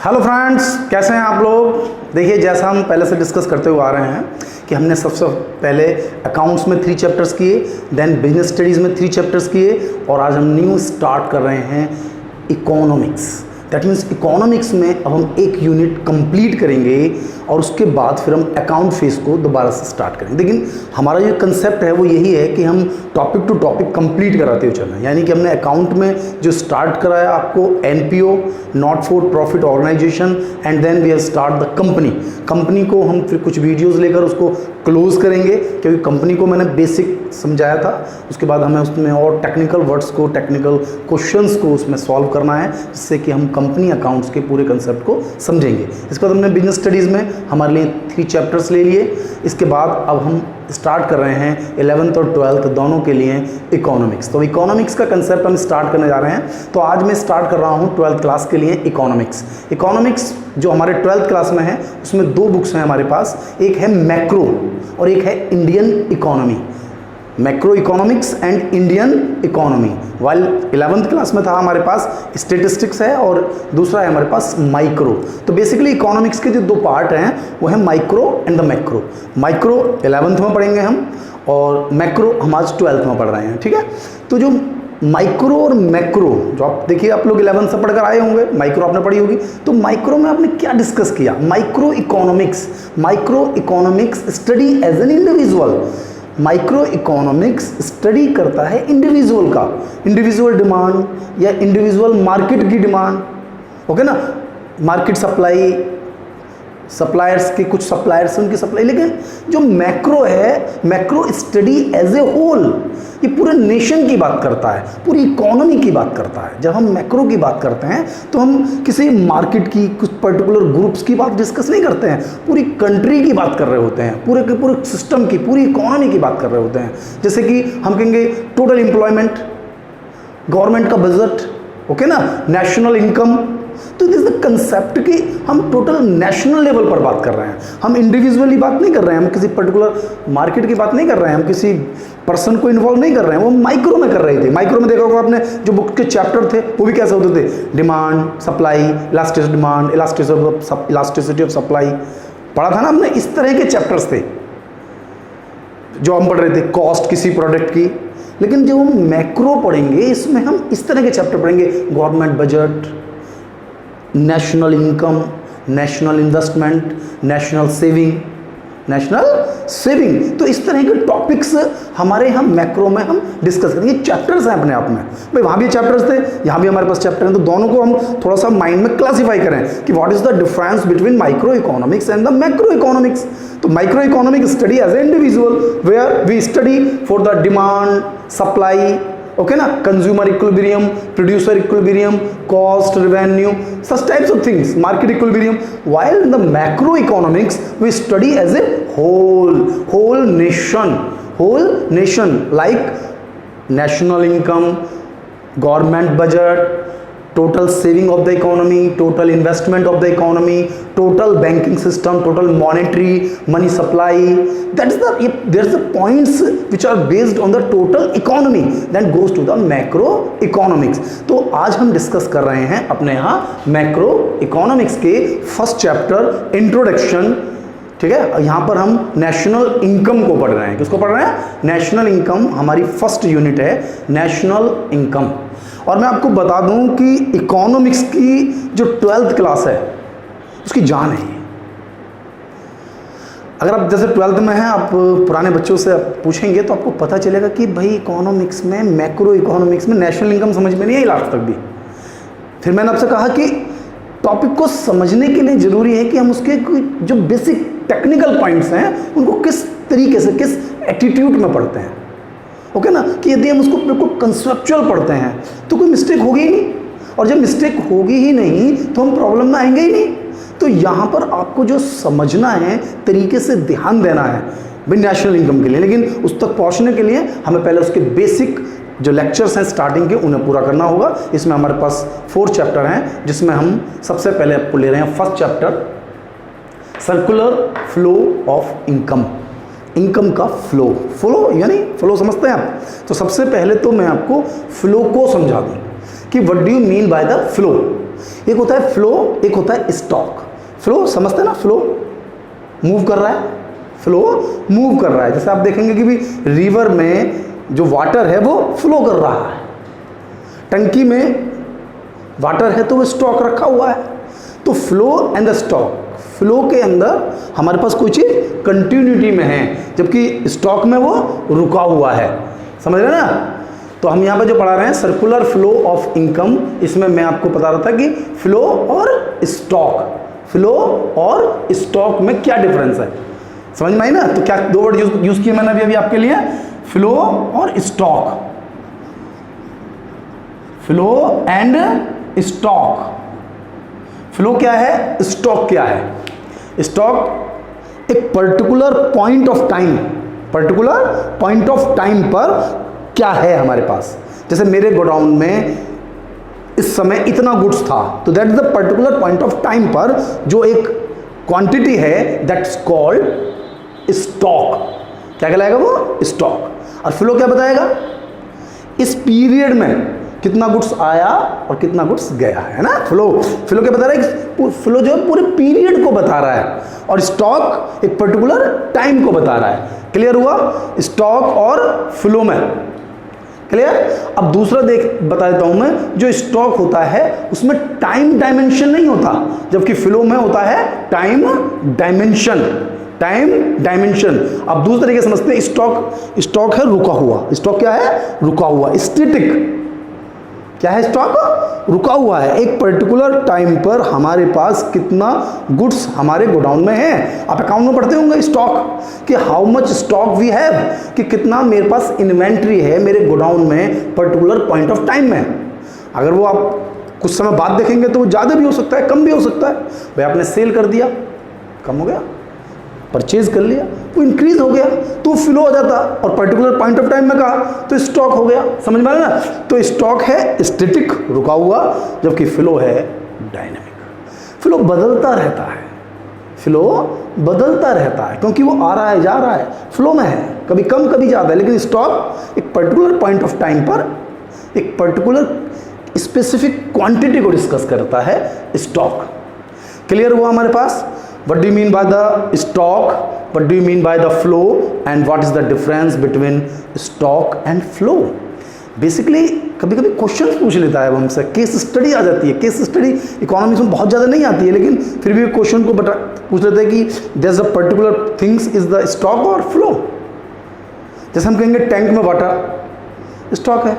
Hello friends, कैसे हैं आप लोग। देखिए, जैसा हम पहले से डिस्कस करते हुए आ रहे हैं कि हमने सबसे पहले अकाउंट्स में 3 चैप्टर्स किए, देन बिजनेस स्टडीज़ में 3 चैप्टर्स किए और आज हम न्यू स्टार्ट कर रहे हैं इकोनॉमिक्स। दैट मीन्स इकोनॉमिक्स में अब हम एक यूनिट कंप्लीट करेंगे और उसके बाद फिर हम अकाउंट फेस को दोबारा से स्टार्ट करेंगे। लेकिन हमारा जो कंसेप्ट है वो यही है कि हम टॉपिक टू टॉपिक कंप्लीट कराते हुए चल रहे हैं। यानी कि हमने अकाउंट में जो स्टार्ट कराया आपको NPO, not for profit organisation, and then we have start the company को हम फिर कुछ वीडियोस लेकर उसको क्लोज करेंगे, क्योंकि कंपनी को मैंने बेसिक समझाया था। उसके बाद हमें उसमें और टेक्निकल वर्ड्स को, टेक्निकल क्वेश्चंस को उसमें सॉल्व करना है, जिससे कि हम कंपनी अकाउंट्स के पूरे कंसेप्ट को समझेंगे। इसके बाद हमने बिजनेस स्टडीज़ में हमारे लिए 3 चैप्टर्स ले लिए। इसके बाद अब हम स्टार्ट कर रहे हैं 11th और 12th दोनों के लिए इकोनॉमिक्स। तो इकोनॉमिक्स का कंसेप्ट हम स्टार्ट करने जा रहे हैं। तो आज मैं स्टार्ट कर रहा हूँ 12th क्लास के लिए इकोनॉमिक्स जो हमारे 12th क्लास में है उसमें 2 बुक्स हैं हमारे पास। एक है मैक्रो और एक है Indian economy. Macro economics and Indian economy. While 11th class में था हमारे पास स्टेटिस्टिक्स है और दूसरा है हमारे पास माइक्रो। तो बेसिकली इकोनॉमिक्स के जो 2 पार्ट हैं वो है micro and the macro. Micro 11th में पढ़ेंगे हम और मैक्रो हम आज 12th में पढ़ रहे हैं, ठीक है। तो जो माइक्रो और मैक्रो जो आप देखिए, आप लोग 11th से पढ़कर आए होंगे, माइक्रो आपने पढ़ी होगी। तो माइक्रो में आपने क्या डिस्कस किया? Microeconomics study as an individual. Microeconomics study करता है इंडिविजुअल का, इंडिविजुअल डिमांड या इंडिविजुअल मार्केट की डिमांड, ओके ना। मार्केट सप्लायर्स के कुछ सप्लायर्स उनकी सप्लाई। लेकिन जो मैक्रो है, macro study as a whole, ये पूरे नेशन की बात करता है, पूरी इकोनॉमी की बात करता है। जब हम मैक्रो की बात करते हैं तो हम किसी मार्केट की, कुछ पर्टिकुलर ग्रुप्स की बात डिस्कस नहीं करते हैं, पूरी कंट्री की बात कर रहे होते हैं, पूरे के पूरे सिस्टम की, पूरी इकोनॉमी की बात कर रहे होते हैं। जैसे कि हम कहेंगे टोटल एम्प्लॉयमेंट, गवर्नमेंट का बजट, ओके ना, नेशनल इनकम। तो दिस द कंसेप्ट कि हम टोटल नेशनल लेवल पर बात कर रहे हैं, हम इंडिविजुअली बात नहीं कर रहे हैं, हम किसी पर्टिकुलर मार्केट की बात नहीं कर रहे हैं, हम किसी पर्सन को इन्वॉल्व नहीं कर रहे हैं। वो माइक्रो में कर रहे थे। माइक्रो में देखा होगा आपने, जो बुक के चैप्टर थे वो भी कैसे होते थे? Demand, supply, elasticity demand, elasticity of supply पढ़ा था ना हमने। इस तरह के चैप्टर्स थे जो हम पढ़ रहे थे, कॉस्ट किसी प्रोडक्ट की। लेकिन जब हम मैक्रो पढ़ेंगे इसमें हम इस तरह के चैप्टर पढ़ेंगे, government budget, national income, national investment, national saving. तो इस तरह के टॉपिक्स हमारे यहाँ मैक्रो में हम डिस्कस करेंगे। चैप्टर्स हैं अपने आप में भाई, वहाँ भी चैप्टर्स थे, यहाँ भी हमारे पास चैप्टर हैं। तो दोनों को हम थोड़ा सा माइंड में क्लासीफाई करें कि what is the difference between micro economics and the macro economics. तो micro economic study as a individual where we study for the demand, supply, okay na, consumer equilibrium, producer equilibrium, cost, revenue, such types of things, market equilibrium. While in the macroeconomics we study as a whole nation, like national income, government budget, total saving of the economy, total investment of the economy, total banking system, total monetary money supply. There's the points which are based on the total economy that goes to the macroeconomics. तो आज हम discuss कर रहे हैं अपने यहाँ macro economics के first chapter introduction, ठीक है। यहाँ पर हम नेशनल इनकम को पढ़ रहे हैं। किसको पढ़ रहे हैं? नेशनल इनकम हमारी फर्स्ट यूनिट है, नेशनल इनकम। और मैं आपको बता दूं कि इकोनॉमिक्स की जो 12th क्लास है उसकी जान है। अगर आप जैसे 12th में हैं, आप पुराने बच्चों से आप पूछेंगे तो आपको पता चलेगा कि भाई इकोनॉमिक्स में, मैक्रो इकोनॉमिक्स में नेशनल इनकम समझ में नहीं आई लास्ट तक भी। फिर मैंने आपसे कहा कि टॉपिक को समझने के लिए ज़रूरी है कि हम उसके जो बेसिक टेक्निकल पॉइंट्स हैं उनको किस तरीके से, किस एटीट्यूड में पढ़ते हैं, ओके ना। कि यदि हम उसको बिल्कुल कंसेप्चुअल पढ़ते हैं तो कोई मिस्टेक होगी ही नहीं, और जब मिस्टेक होगी ही नहीं तो हम प्रॉब्लम में आएंगे ही नहीं। तो यहाँ पर आपको जो समझना है, तरीके से ध्यान देना है भाई नेशनल इनकम के लिए। लेकिन उस तक पहुँचने के लिए हमें पहले उसके बेसिक जो लेक्चर्स हैं स्टार्टिंग के उन्हें पूरा करना होगा। इसमें हमारे पास 4 चैप्टर हैं, जिसमें हम सबसे पहले आपको ले रहे हैं first chapter, circular flow of income. Income का फ्लो यानी फ्लो समझते हैं आप। तो सबसे पहले तो मैं आपको फ्लो को समझा दूं कि what do you mean by the flow. एक होता है फ्लो, एक होता है स्टॉक। फ्लो समझते हैं ना, फ्लो मूव कर रहा है, फ्लो मूव कर रहा है। जैसे आप देखेंगे कि भी रिवर में जो वाटर है वो फ्लो कर रहा है, टंकी में वाटर है तो वो स्टॉक रखा हुआ है। तो flow and the stock, flow के अंदर हमारे पास कोई चीज़ कंटिन्यूटी में है, जबकि स्टॉक में वो रुका हुआ है। समझ रहे हैं ना? तो हम यहाँ पे जो पढ़ा रहे हैं सर्कुलर फ्लो ऑफ इनकम, इसमें मैं आपको बता रहा था कि फ्लो और स्टॉक, फ्लो और स्टॉक में क्या डिफरेंस है, समझ में आई ना? तो क्या दो वर्ड यूज किए मैंने अभी आपके लिए, फ्लो और stock, flow and stock. Flow क्या है, स्टॉक क्या है? स्टॉक एक particular point of time, particular point of time पर क्या है हमारे पास। जैसे मेरे गोडाउन में इस समय इतना गुड्स था, तो that is the particular point of time पर जो एक क्वांटिटी है, दैट्स कॉल्ड स्टॉक। क्या कहलाएगा वो? स्टॉक। और फ्लो क्या बताएगा? इस पीरियड में कितना गुड्स आया और कितना गुड्स गया, है ना? फ्लो, फ्लो क्या बता रहा है? फ्लो जो है पूरे पीरियड को बता रहा है, और स्टॉक एक पर्टिकुलर टाइम को बता रहा है। क्लियर हुआ? स्टॉक और फ्लो में क्लियर। अब दूसरा बता देता हूं मैं, जो स्टॉक होता है उसमें टाइम डायमेंशन नहीं होता, जबकि फ्लो में होता है टाइम डायमेंशन, टाइम डायमेंशन। अब दूसरे तरीके समझते हैं, स्टॉक है रुका हुआ। स्टॉक क्या है? रुका हुआ, स्टैटिक। क्या है स्टॉक? रुका हुआ है। एक पर्टिकुलर टाइम पर हमारे पास कितना गुड्स हमारे गोडाउन में है। आप अकाउंट में पढ़ते होंगे स्टॉक कि how much stock we have, कि कितना मेरे पास इन्वेंट्री है मेरे गोडाउन में पर्टिकुलर पॉइंट ऑफ टाइम में। अगर वो आप कुछ समय बाद देखेंगे तो वो ज़्यादा भी हो सकता है, कम भी हो सकता है। भाई आपने सेल कर दिया, कम हो गया, परचेज कर लिया, वो इंक्रीज हो गया तो फ्लो हो जाता, और पर्टिकुलर पॉइंट ऑफ टाइम में कहा तो स्टॉक हो गया। समझ में आया ना? तो स्टॉक है स्टैटिक, रुका हुआ, जबकि फ्लो है डायनामिक। फ्लो बदलता रहता है, फ्लो बदलता रहता है, क्योंकि वो आ रहा है जा रहा है, फ्लो में है, कभी कम कभी ज़्यादा है। लेकिन स्टॉक एक पर्टिकुलर पॉइंट ऑफ टाइम पर एक पर्टिकुलर स्पेसिफिक क्वांटिटी को डिस्कस करता है, स्टॉक। क्लियर हुआ हमारे पास? What do you mean by the stock? What do you mean by the flow? And what is the difference between stock and flow? Basically कभी कभी question पूछ लेता है हमसे, केस स्टडी आ जाती है। केस स्टडी इकोनॉमिक्स में बहुत ज़्यादा नहीं आती है, लेकिन फिर भी क्वेश्चन को पूछ लेते हैं कि there is a particular things is the stock और फ्लो। जैसे हम कहेंगे टैंक में वाटर स्टॉक है,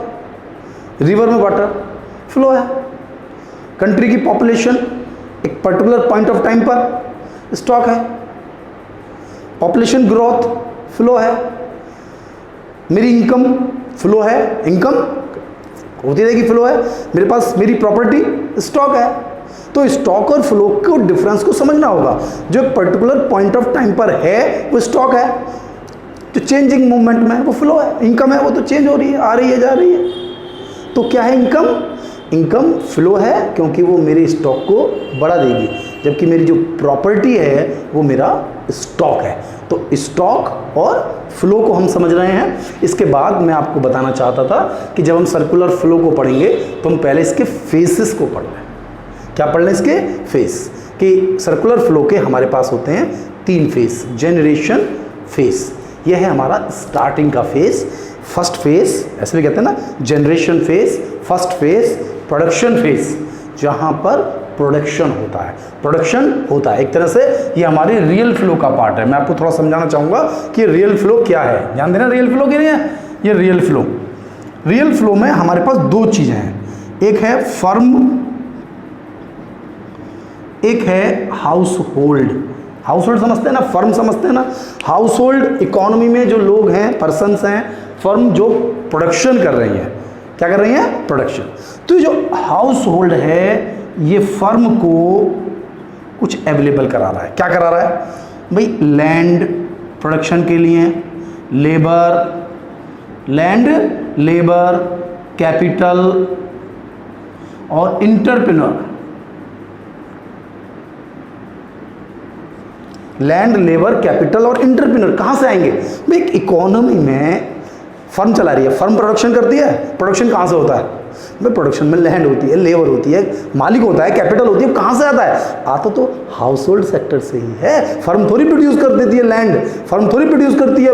रिवर में वाटर फ्लो है, कंट्री की पॉपुलेशन एक पर्टिकुलर पॉइंट ऑफ टाइम पर स्टॉक है, पॉपुलेशन ग्रोथ फ्लो है, मेरी इनकम फ्लो है, इनकम होती रहेगी, फ्लो है, मेरे पास मेरी प्रॉपर्टी स्टॉक है। तो स्टॉक और फ्लो को डिफरेंस को समझना होगा। जो पर्टिकुलर पॉइंट ऑफ टाइम पर है वो स्टॉक है, जो चेंजिंग मूवमेंट में है वो फ्लो है। इनकम है वो तो चेंज हो रही है, आ रही है, जा रही है। तो क्या है इनकम? इनकम फ्लो है, क्योंकि वो मेरे स्टॉक को बढ़ा देगी, जबकि मेरी जो प्रॉपर्टी है वो मेरा स्टॉक है। तो स्टॉक और फ्लो को हम समझ रहे हैं। इसके बाद मैं आपको बताना चाहता था कि जब हम सर्कुलर फ्लो को पढ़ेंगे तो हम पहले इसके फेसेस को पढ़ लें। क्या पढ़ लें? इसके फेस। कि सर्कुलर फ्लो के हमारे पास होते हैं 3 फेस। जनरेशन फेस, यह है हमारा स्टार्टिंग का फेस, फर्स्ट फेस, ऐसे भी कहते हैं ना, generation face, first face, production face, जहाँ पर प्रोडक्शन होता है, प्रोडक्शन होता है। एक तरह से ये हमारी रियल फ्लो का पार्ट है। मैं आपको थोड़ा समझाना चाहूँगा कि रियल फ्लो क्या है। ध्यान देना, रियल फ्लो क्या है? ये रियल फ्लो। रियल फ्लो में हमारे पास 2 चीज़ें हैं, एक है फर्म, एक है हाउस होल्ड। हाउस होल्ड समझते हैं ना, फर्म समझते हैं ना। हाउस होल्ड इकोनॉमी में जो लोग हैं, पर्सन्स हैं, फर्म जो प्रोडक्शन कर रही हैं। क्या कर रही हैं? प्रोडक्शन। तो जो हाउस होल्ड है ये फर्म को कुछ अवेलेबल करा रहा है। क्या करा रहा है भाई? लैंड प्रोडक्शन के लिए, लेबर, लैंड, लेबर, कैपिटल और इंटरप्रेन्योर। लैंड, लेबर, कैपिटल और इंटरप्रेन्योर कहाँ से आएंगे भाई? इकोनॉमी में फर्म चला रही है, फर्म प्रोडक्शन करती है, प्रोडक्शन कहाँ से होता है? भाई प्रोडक्शन में लैंड होती है, लेबर होती है, मालिक होता है, कैपिटल होती है, कहाँ से आता है? आता तो हाउस होल्ड सेक्टर से ही है। फर्म थोड़ी प्रोड्यूस कर देती है लैंड, फर्म थोड़ी प्रोड्यूस करती है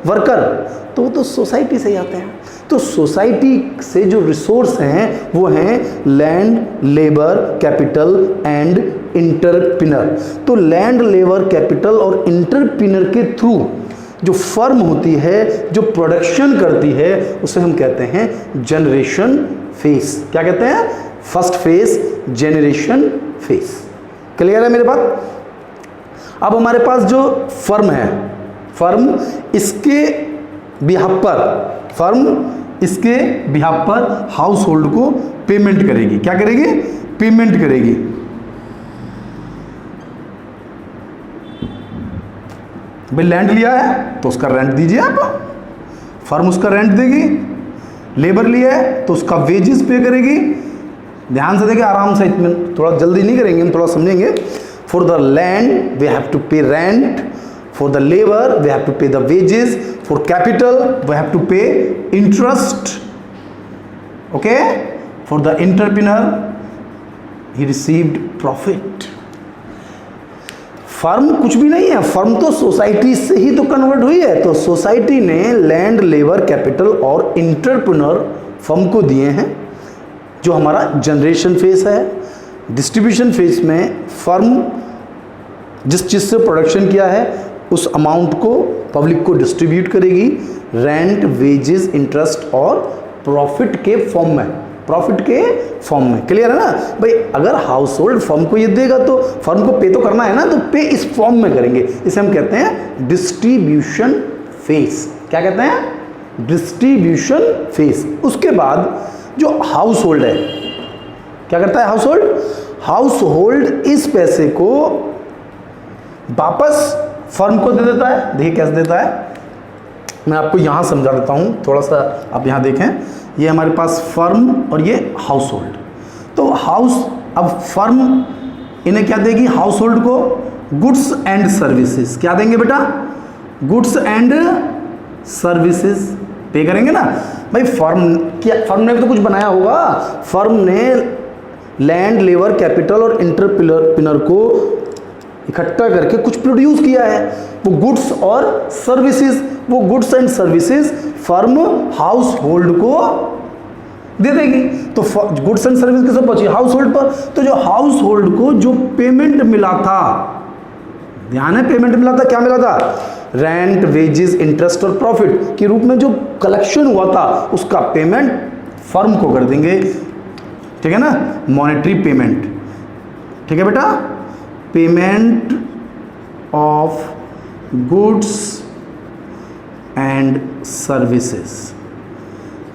वर्कर, तो वो तो सोसाइटी से ही आते हैं। तो सोसाइटी से जो रिसोर्स हैं वो हैं land, labour, capital and entrepreneur. तो लैंड, लेबर, कैपिटल और इंटरप्रेन्योर के थ्रू जो फर्म होती है, जो प्रोडक्शन करती है, उसे हम कहते हैं जनरेशन फेज। क्या कहते हैं? First phase generation phase. Clear है मेरे बात? अब हमारे पास जो फर्म है, फर्म इसके बिहाफ पर हाउस होल्ड को पेमेंट करेगी। क्या करेगी? पेमेंट करेगी। भाई लैंड लिया है तो उसका रेंट दीजिए आप, फर्म उसका रेंट देगी। लेबर लिया है तो उसका वेजेस पे करेगी। ध्यान से देखिए, आराम से, इतने थोड़ा जल्दी नहीं करेंगे, हम थोड़ा समझेंगे। For the land we have to pay rent, for the labor we have to pay the wages, for capital we have to pay interest, okay, for the entrepreneur he received profit। Firm कुछ भी नहीं है, firm तो society से ही तो convert हुई है। तो सोसाइटी ने लैंड, लेबर, कैपिटल और इंटरप्रेन्योर फर्म को दिए हैं, जो हमारा जनरेशन फेज है। डिस्ट्रीब्यूशन फेज में फर्म जिस चीज़ से प्रोडक्शन किया है उस अमाउंट को पब्लिक को डिस्ट्रीब्यूट करेगी रेंट, वेजेस, इंटरेस्ट और प्रॉफिट के फॉर्म में, प्रॉफिट के फॉर्म में। क्लियर है ना भाई? अगर हाउस होल्ड फर्म को ये देगा तो फर्म को पे तो करना है ना, तो पे इस फॉर्म में करेंगे। इसे हम कहते हैं डिस्ट्रीब्यूशन फेज। क्या कहते हैं? Distribution phase. उसके बाद जो हाउस होल्ड है, क्या करता है हाउस होल्ड? हाउस होल्ड इस पैसे को वापस फर्म को दे देता है। देखिए कैसे देता है, मैं आपको यहाँ समझा देता हूँ, थोड़ा सा आप यहाँ देखें। ये हमारे पास फर्म और ये हाउस होल्ड। तो अब फर्म इन्हें क्या देगी? हाउस होल्ड को गुड्स एंड सर्विसेज। क्या देंगे बेटा? गुड्स एंड सर्विसेज पे करेंगे ना भाई। फर्म ने तो कुछ बनाया होगा, फर्म ने लैंड, लेबर, कैपिटल और इंटरप्रेन्योर को इकट्ठा करके कुछ प्रोड्यूस किया है, वो गुड्स और सर्विसेज। वो goods and services firm house hold को दे देगी। तो गुड्स एंड सर्विस किसे पहुंची? हाउस होल्ड पर। तो जो हाउस होल्ड को जो पेमेंट मिला था, ध्यान है, पेमेंट मिला था, क्या मिला था? रेंट, वेजेस, इंटरेस्ट और प्रॉफिट के रूप में जो कलेक्शन हुआ था उसका पेमेंट फर्म को कर देंगे। ठीक है ना? Monetary payment. ठीक है बेटा? Payment of goods and services.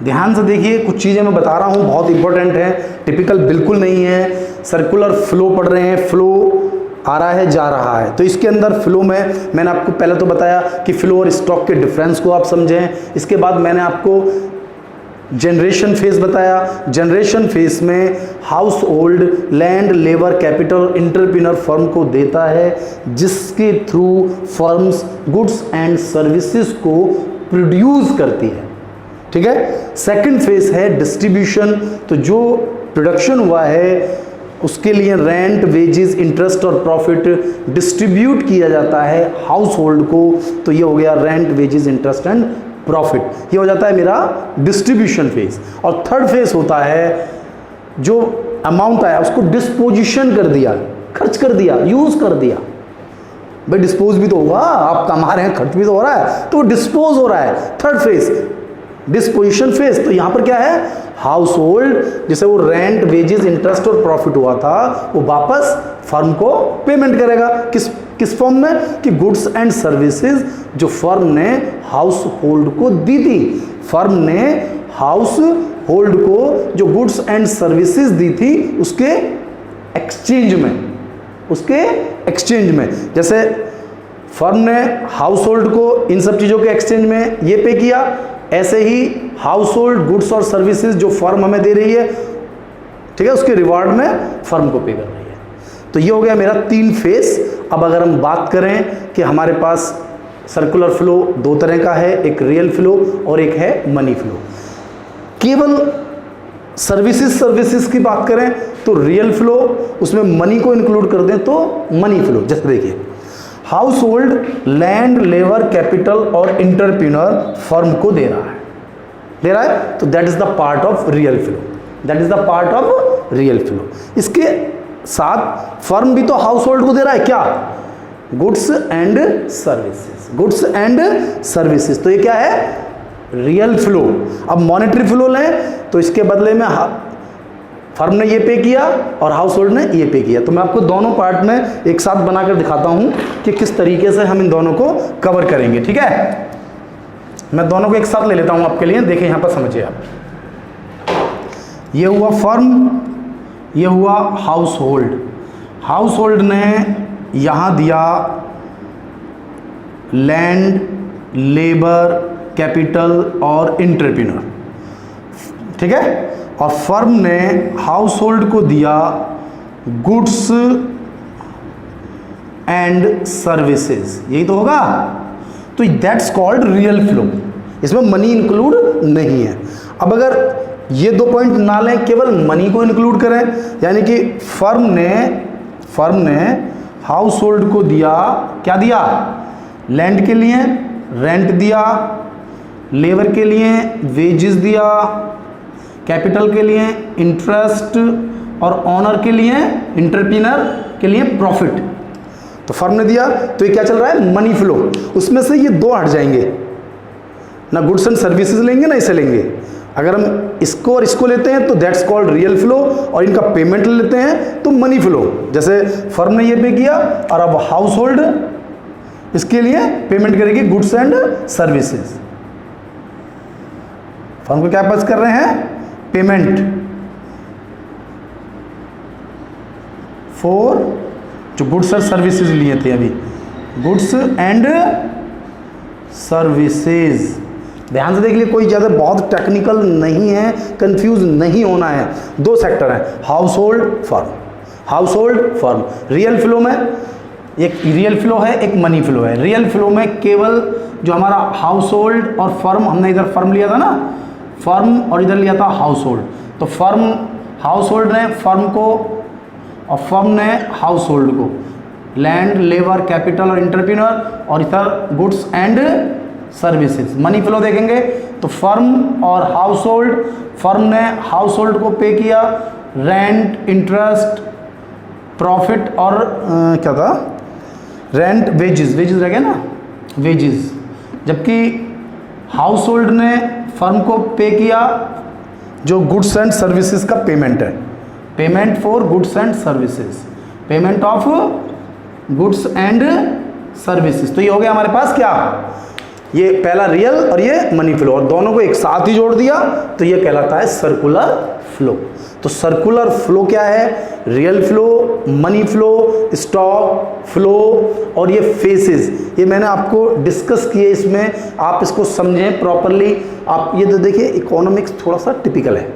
ध्यान से देखिए, कुछ चीज़ें मैं बता रहा हूँ बहुत इंपॉर्टेंट है, टिपिकल बिल्कुल नहीं है। सर्कुलर फ्लो पढ़ रहे हैं, फ्लो आ रहा है जा रहा है। तो इसके अंदर फ्लो में मैंने आपको पहले तो बताया कि फ्लो और स्टॉक के डिफरेंस को आप समझें। इसके बाद मैंने आपको जनरेशन फेज बताया। जनरेशन फेज में house hold land, labour, capital, entrepreneur firm को देता है, जिसके through firms goods and services को प्रोड्यूस करती है। ठीक है? सेकंड फेज है डिस्ट्रीब्यूशन। तो जो प्रोडक्शन हुआ है उसके लिए रेंट, वेजेस, इंटरेस्ट और प्रॉफिट डिस्ट्रीब्यूट किया जाता है हाउस होल्ड को। तो ये हो गया rent, wages, interest and profit. ये हो जाता है मेरा डिस्ट्रीब्यूशन फेज। और थर्ड फेज होता है जो अमाउंट आया उसको डिस्पोजिशन कर दिया, खर्च कर दिया, यूज कर दिया। भाई डिस्पोज भी तो होगा, आप कमा रहे हैं, खर्च भी तो हो रहा है, तो डिस्पोज हो रहा है। Third phase disposition phase. तो यहां पर क्या है? हाउस होल्ड जैसे वो रेंट, वेजेस, इंटरेस्ट और प्रॉफिट हुआ था वो वापस फर्म को पेमेंट करेगा। किस फॉर्म में? कि गुड्स एंड सर्विसेज जो फर्म ने हाउस होल्ड को दी थी। फर्म ने हाउस होल्ड को जो गुड्स एंड सर्विसेज दी थी उसके एक्सचेंज में, जैसे फर्म ने हाउस होल्ड को इन सब चीज़ों के एक्सचेंज में ये पे किया, ऐसे ही हाउस होल्ड गुड्स और सर्विसेज जो फर्म हमें दे रही है, ठीक है, उसके रिवार्ड में फर्म को पे कर रही है। तो ये हो गया मेरा 3 फेज। अब अगर हम बात करें कि हमारे पास सर्कुलर फ्लो 2 तरह का है, एक रियल फ्लो और एक है मनी फ्लो। केवल सर्विसेज की बात करें तो रियल फ्लो, उसमें मनी को इंक्लूड कर दें तो मनी फ्लो। जैसे देखिए house hold land, labour, capital और इंटरप्रीनर फर्म को दे रहा है तो that is the part of real flow, that is the part of real flow. इसके साथ फर्म भी तो हाउस होल्ड को दे रहा है क्या, goods and services, goods and services. तो ये क्या है, रियल फ्लो। अब मॉनेटरी फ्लो लें तो इसके बदले में फर्म ने ये पे किया और हाउस होल्ड ने ये पे किया। तो मैं आपको दोनों पार्ट में एक साथ बनाकर दिखाता हूं कि किस तरीके से हम इन दोनों को कवर करेंगे। ठीक है, मैं दोनों को एक साथ ले लेता हूं आपके लिए, देखिए यहां पर समझिए आप। ये हुआ फर्म, ये हुआ हाउस होल्ड। हाउस होल्ड ने यहां दिया लैंड, लेबर, कैपिटल और इंटरप्रीनर, ठीक है। और फर्म ने हाउस होल्ड को दिया गुड्स एंड सर्विसेज, यही तो होगा। तो दैट्स कॉल्ड रियल फ्लो, इसमें मनी इंक्लूड नहीं है। अब अगर ये दो पॉइंट ना लें, केवल मनी को इंक्लूड करें, यानी कि फर्म ने हाउस होल्ड को दिया, क्या दिया, लैंड के लिए रेंट दिया, लेबर के लिए वेजेस दिया, कैपिटल के लिए इंटरेस्ट और ऑनर के लिए, इंटरप्रीनर के लिए प्रॉफिट। तो फर्म ने दिया तो ये क्या चल रहा है, मनी फ्लो। उसमें से ये दो हट जाएंगे, ना गुड्स एंड सर्विसेज लेंगे ना इसे लेंगे। अगर हम इसको और इसको लेते हैं तो दैट्स कॉल्ड रियल फ्लो, और इनका पेमेंट लेते हैं तो मनी फ्लो। जैसे फर्म ने ये पे किया और अब हाउस होल्ड इसके लिए पेमेंट करेगी गुड्स एंड सर्विसेज। फर्म को क्या पास कर रहे हैं, पेमेंट फॉर जो गुड्स और सर्विसेज लिए थे अभी, गुड्स एंड सर्विसेज। ध्यान से देख लिए, कोई ज़्यादा बहुत टेक्निकल नहीं है, कंफ्यूज नहीं होना है। दो सेक्टर हैं, house hold firm, house hold firm. Real flow में एक रियल फ्लो है, एक मनी फ्लो है। रियल फ्लो में केवल जो हमारा हाउस होल्ड और फर्म, हमने इधर फर्म लिया था ना, फर्म और इधर लिया था हाउस होल्ड। तो फर्म, हाउस होल्ड ने फर्म को और फर्म ने हाउस होल्ड को लैंड, लेबर, कैपिटल और इंटरप्रीनर, और इधर goods and services. Money flow देखेंगे तो फर्म और हाउस होल्ड, फर्म ने हाउस होल्ड को पे किया रेंट, इंटरेस्ट, प्रॉफिट और क्या था, रेंट, वेजेस, वेजेस रह गया ना, वेजेस। जबकि हाउस होल्ड ने फर्म को पे किया जो गुड्स एंड सर्विसेज का पेमेंट है, payment for goods and services, payment of goods and services. तो ये हो गया हमारे पास क्या, ये पहला रियल और ये मनी फ्लो, और दोनों को एक साथ ही जोड़ दिया तो ये कहलाता है सर्कुलर फ्लो। तो सर्कुलर फ्लो क्या है, real flow, money flow, stock flow और ये फेसेस, ये मैंने आपको डिस्कस किए, इसमें आप इसको समझें प्रॉपरली। आप ये तो देखिए, इकोनॉमिक्स थोड़ा सा टिपिकल है,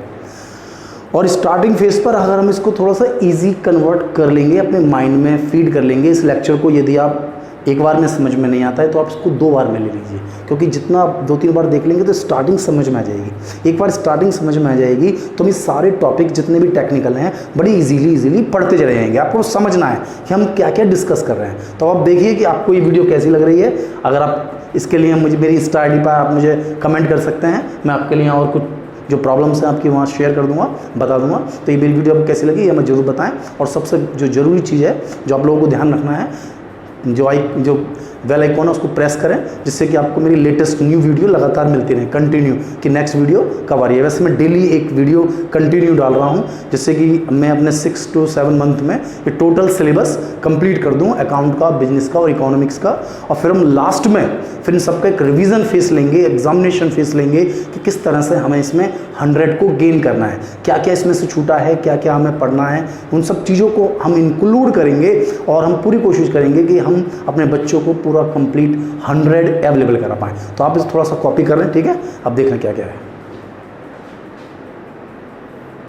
और स्टार्टिंग फेज पर अगर हम इसको थोड़ा सा इजी कन्वर्ट कर लेंगे, अपने माइंड में फीड कर लेंगे इस लेक्चर को, यदि आप एक बार में समझ में नहीं आता है तो आप इसको 2 बार में ले लीजिए, क्योंकि जितना आप 2-3 बार देख लेंगे तो स्टार्टिंग समझ में आ जाएगी। एक बार स्टार्टिंग समझ में आ जाएगी तो हम ये सारे टॉपिक जितने भी टेक्निकल हैं बड़ी इजीली पढ़ते चले जाएंगे। आपको समझना है कि हम क्या क्या डिस्कस कर रहे हैं। तो आप देखिए कि आपको ये वीडियो कैसी लग रही है। अगर आप इसके लिए मुझे मेरी इंस्टा ID पर आप मुझे कमेंट कर सकते हैं, मैं आपके लिए और कुछ जो प्रॉब्लम्स हैं आपकी वहाँ शेयर कर दूंगा, बता दूंगा। तो ये मेरी वीडियो आपको कैसी लगी ये हमें जरूर बताएं। और सबसे जो ज़रूरी चीज़ है जो आप लोगों को ध्यान रखना है, जो बेल आइकॉन है उसको प्रेस करें, जिससे कि आपको मेरी लेटेस्ट न्यू वीडियो लगातार मिलती रहे, कंटिन्यू, कि नेक्स्ट वीडियो कब आ रही है। वैसे मैं डेली एक वीडियो कंटिन्यू डाल रहा हूं, जिससे कि मैं अपने 6 to 7 मंथ में ये टोटल सिलेबस कंप्लीट कर दूं, अकाउंट का, बिजनेस का और इकोनॉमिक्स का। और फिर हम लास्ट में फिर इन सबका एक रिवीजन फेस लेंगे, एग्जामिनेशन फेस लेंगे कि किस तरह से हमें इसमें 100 को गेन करना है, क्या क्या इसमें से छूटा है, क्या क्या हमें पढ़ना है, उन सब चीज़ों को हम इंक्लूड करेंगे। और हम पूरी कोशिश करेंगे कि हम अपने बच्चों को पूरा कंप्लीट 100 अवेलेबल करा पाएँ। तो आप इस थोड़ा सा कॉपी कर लें, ठीक है। अब देखें क्या क्या है।